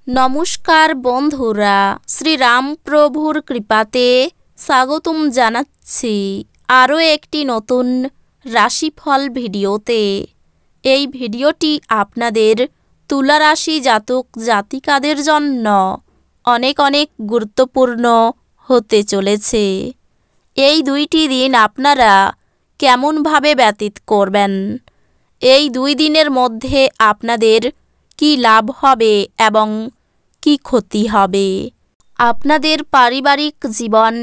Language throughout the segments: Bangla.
নমস্কার বন্ধুরা, শ্রীরামপ্রভুর কৃপাতে স্বাগতম জানাচ্ছি আরও একটি নতুন রাশিফল ভিডিওতে। এই ভিডিওটি আপনাদের তুলা রাশি জাতক জাতিকাদের জন্য অনেক অনেক গুরুত্বপূর্ণ হতে চলেছে। এই দুইটি দিন আপনারা কেমনভাবে ব্যতীত করবেন, এই 2 দিনের মধ্যে আপনাদের কি লাভ হবে এবং কি ক্ষতি হবে, আপনাদের পারিবারিক জীবন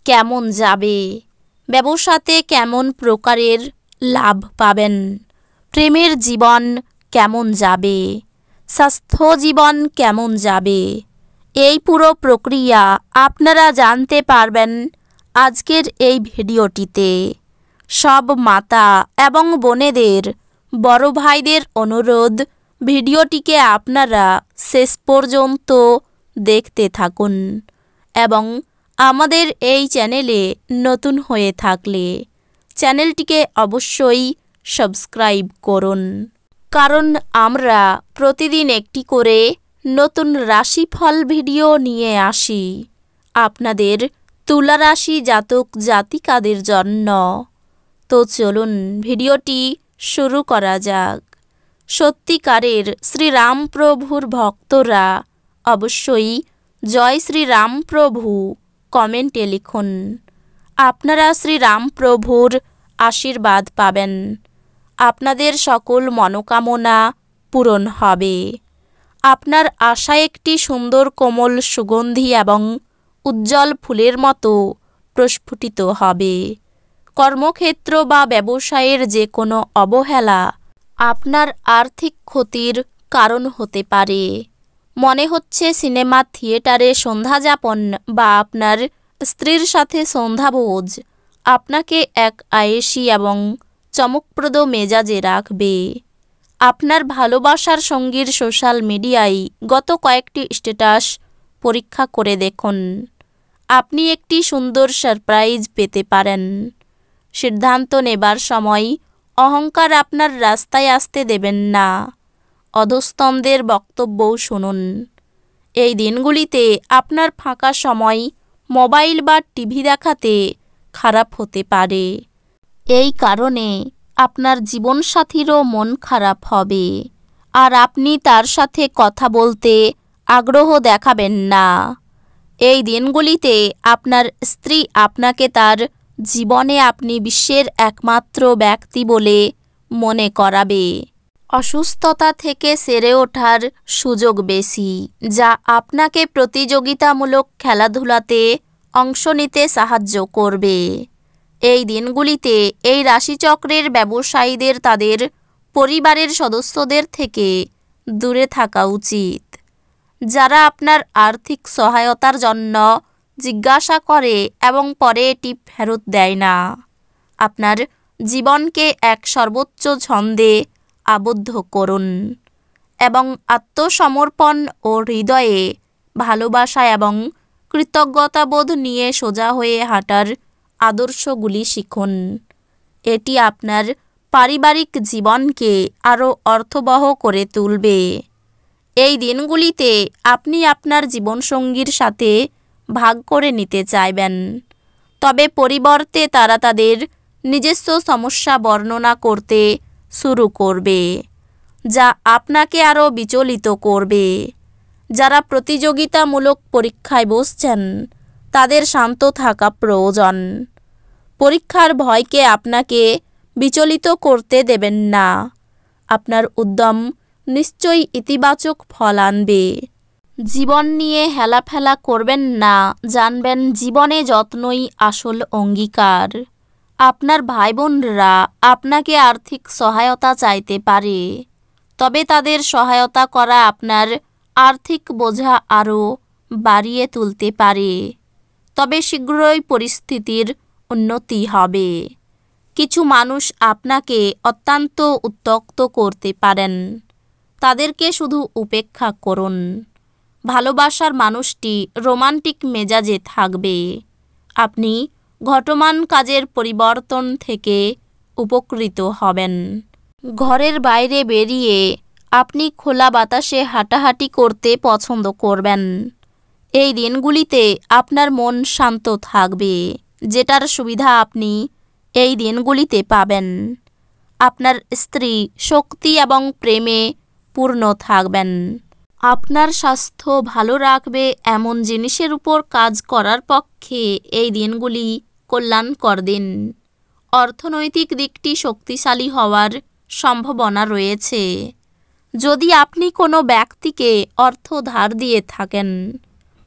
কেমন যাবে, ব্যবসাতে কেমন প্রকারের লাভ পাবেন, প্রেমের জীবন কেমন যাবে, স্বাস্থ্য জীবন কেমন যাবে, এই পুরো প্রক্রিয়া আপনারা জানতে পারবেন আজকের এই ভিডিওটিতে। সব মাতা এবং বোনেদের, বড় ভাইদের অনুরোধ, ভিডিওটিকে আপনারা শেষ পর্যন্ত দেখতে থাকুন এবং আমাদের এই চ্যানেলে নতুন হয়ে থাকলে চ্যানেলটিকে অবশ্যই সাবস্ক্রাইব করুন, কারণ আমরা প্রতিদিন একটি করে নতুন রাশিফল ভিডিও নিয়ে আসি আপনাদের তুলা রাশি জাতক জাতিকাদের জন্য। তো চলুন ভিডিওটি শুরু করা যাক। সত্যিকারের শ্রীরামপ্রভুর ভক্তরা অবশ্যই জয় শ্রীরামপ্রভু কমেন্টে লিখুন। আপনারা শ্রীরামপ্রভুর আশীর্বাদ পাবেন, আপনাদের সকল মনোকামনা পূরণ হবে, আপনার আশা একটি সুন্দর কোমল সুগন্ধি এবং উজ্জ্বল ফুলের মতো প্রস্ফুটিত হবে। কর্মক্ষেত্র বা ব্যবসায়ের যে কোনো অবহেলা আপনার আর্থিক ক্ষতির কারণ হতে পারে। মনে হচ্ছে সিনেমা থিয়েটারে সন্ধ্যাযাপন বা আপনার স্ত্রীর সাথে সন্ধ্যাভোজ আপনাকে এক আয়েসি এবং চমকপ্রদ মেজাজে রাখবে। আপনার ভালোবাসার সঙ্গীর সোশ্যাল মিডিয়ায় গত কয়েকটি স্ট্যাটাস পরীক্ষা করে দেখুন, আপনি একটি সুন্দর সারপ্রাইজ পেতে পারেন। সিদ্ধান্ত নেবার সময় অহংকার আপনার রাস্তায় আসতে দেবেন না, অধস্তনদের বক্তব্যও শুনুন। এই দিনগুলিতে আপনার ফাঁকা সময় মোবাইল বা টিভি দেখাতে খারাপ হতে পারে। এই কারণে আপনার জীবনসাথীরও মন খারাপ হবে আর আপনি তার সাথে কথা বলতে আগ্রহ দেখাবেন না। এই দিনগুলিতে আপনার স্ত্রী আপনাকে তার জীবনে আপনি বিশ্বের একমাত্র ব্যক্তি বলে মনে করাবে। অসুস্থতা থেকে সেরে ওঠার সুযোগ বেশি, যা আপনাকে প্রতিযোগিতামূলক খেলাধুলাতে অংশ নিতে সাহায্য করবে। এই দিনগুলিতে এই রাশিচক্রের ব্যবসায়ীদের তাদের পরিবারের সদস্যদের থেকে দূরে থাকা উচিত, যারা আপনার আর্থিক সহায়তার জন্য জিজ্ঞাসা করে এবং পরে এটি ফেরত দেয় না। আপনার জীবনকে এক সর্বোচ্চ ছন্দে আবদ্ধ করুন এবং আত্মসমর্পণ ও হৃদয়ে ভালোবাসা এবং কৃতজ্ঞতাবোধ নিয়ে সোজা হয়ে হাঁটার আদর্শগুলি শিখুন। এটি আপনার পারিবারিক জীবনকে আরও অর্থবহ করে তুলবে। এই দিনগুলিতে আপনি আপনার জীবনসঙ্গীর সাথে ভাগ করে নিতে চাইবেন, তবে পরিবর্তে তারা তাদের নিজস্ব সমস্যা বর্ণনা করতে শুরু করবে, যা আপনাকে আরও বিচলিত করবে। যারা প্রতিযোগিতামূলক পরীক্ষায় বসছেন তাদের শান্ত থাকা প্রয়োজন। পরীক্ষার ভয়কে আপনাকে বিচলিত করতে দেবেন না, আপনার উদ্যম নিশ্চয়ই ইতিবাচক ফল আনবে। জীবন নিয়ে হেলাফেলা করবেন না, জানবেন জীবনে যত্নই আসল অঙ্গীকার। আপনার ভাই বোনরা আপনাকে আর্থিক সহায়তা চাইতে পারে, তবে তাদের সহায়তা করা আপনার আর্থিক বোঝা আরও বাড়িয়ে তুলতে পারে। তবে শীঘ্রই পরিস্থিতির উন্নতি হবে। কিছু মানুষ আপনাকে অত্যন্ত উত্ত্যক্ত করতে পারেন, তাদেরকে শুধু উপেক্ষা করুন। ভালোবাসার মানুষটি রোমান্টিক মেজাজে থাকবে। আপনি ঘটমান কাজের পরিবর্তন থেকে উপকৃত হবেন। ঘরের বাইরে বেরিয়ে আপনি খোলা বাতাসে হাঁটাহাঁটি করতে পছন্দ করবেন। এই দিনগুলিতে আপনার মন শান্ত থাকবে, যেটার সুবিধা আপনি এই দিনগুলিতে পাবেন। আপনার স্ত্রী শক্তি এবং প্রেমে পূর্ণ থাকবেন। আপনার স্বাস্থ্য ভালো রাখবে এমন জিনিসের উপর কাজ করার পক্ষে এই দিনগুলি কল্যাণকর দিন। অর্থনৈতিক দিকটি শক্তিশালী হওয়ার সম্ভাবনা রয়েছে। যদি আপনি কোনো ব্যক্তিকে অর্থ ধার দিয়ে থাকেন,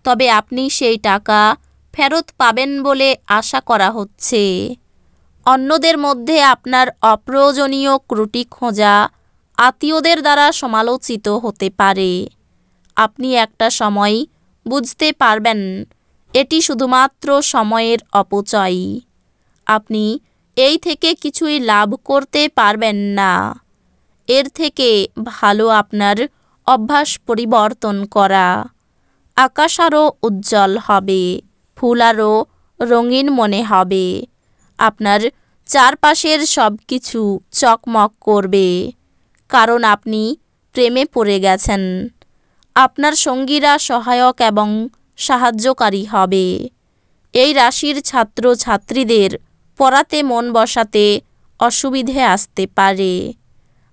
তবে আপনি সেই টাকা ফেরত পাবেন বলে আশা করা হচ্ছে। অন্যদের মধ্যে আপনার অপ্রয়োজনীয় ত্রুটি খোঁজা আত্মীয়দের দ্বারা সমালোচিত হতে পারে। আপনি একটা সময় বুঝতে পারবেন এটি শুধুমাত্র সময়ের অপচয়। আপনি এই থেকে কিছুই লাভ করতে পারবেন না। এর থেকে ভালো আপনার অভ্যাস পরিবর্তন করা। আকাশ আরও উজ্জ্বল হবে, ফুল আরও রঙিন মনে হবে। আপনার চারপাশের সব কিছু চকমক করবে, কারণ আপনি প্রেমে পড়ে গেছেন। আপনার সঙ্গীরা সহায়ক এবং সাহায্যকারী হবে। এই রাশির ছাত্রছাত্রীদের পড়াতে মন বসাতে অসুবিধে আসতে পারে।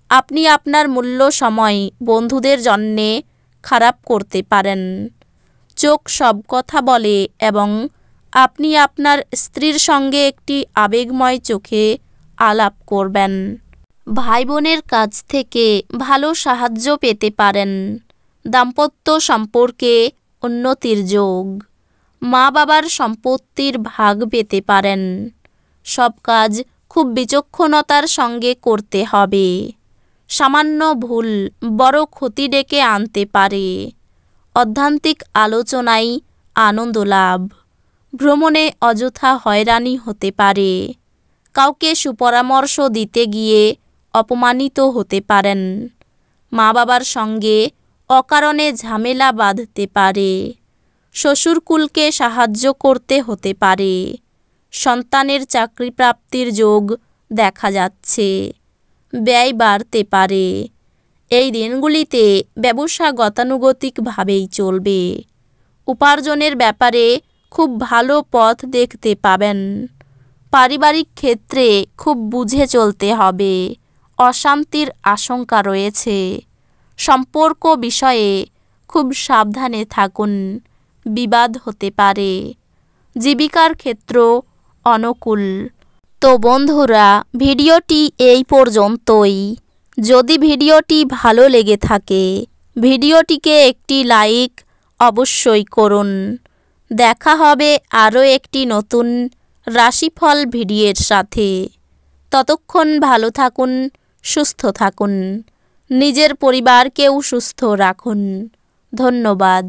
আপনি আপনার মূল্য সময় বন্ধুদের জন্যে খারাপ করতে পারেন। চোখ সব কথা বলে এবং আপনি আপনার স্ত্রীর সঙ্গে একটি আবেগময় চোখে আলাপ করবেন। ভাই বোনের কাছ থেকে ভালো সাহায্য পেতে পারেন। দাম্পত্য সম্পর্কে উন্নতির যোগ। মা বাবার সম্পত্তির ভাগ পেতে পারেন। সব কাজ খুব বিচক্ষণতার সঙ্গে করতে হবে। সামান্য ভুল বড় ক্ষতি ডেকে আনতে পারে। অধ্যাত্মিক আলোচনায় আনন্দ লাভ। ভ্রমণে অযথা হয়রানি হতে পারে। কাউকে সুপরামর্শ দিতে গিয়ে অপমানিত হতে পারেন। মা বাবার সঙ্গে অকারণে ঝামেলা বাঁধতে পারে। শ্বশুরকুলকে সাহায্য করতে হতে পারে। সন্তানের চাকরি প্রাপ্তির যোগ দেখা যাচ্ছে। ব্যয় বাড়তে পারে। এই দিনগুলিতে ব্যবসা গতানুগতিকভাবেই চলবে। উপার্জনের ব্যাপারে খুব ভালো পথ দেখতে পাবেন। পারিবারিক ক্ষেত্রে খুব বুঝে চলতে হবে। অশান্তির আশঙ্কা রয়েছে। সম্পর্ক বিষয়ে খুব সাবধানে থাকুন, বিবাদ হতে পারে। জীবিকার ক্ষেত্র অনুকূল। তো বন্ধুরা, ভিডিওটি এই পর্যন্তই। যদি ভিডিওটি ভালো লেগে থাকে, ভিডিওটিকে একটি লাইক অবশ্যই করুন। দেখা হবে আরও একটি নতুন রাশিফল ভিডিওর সাথে। ততক্ষণ ভালো থাকুন, সুস্থ থাকুন, নিজের পরিবারকেও সুস্থ রাখুন। ধন্যবাদ।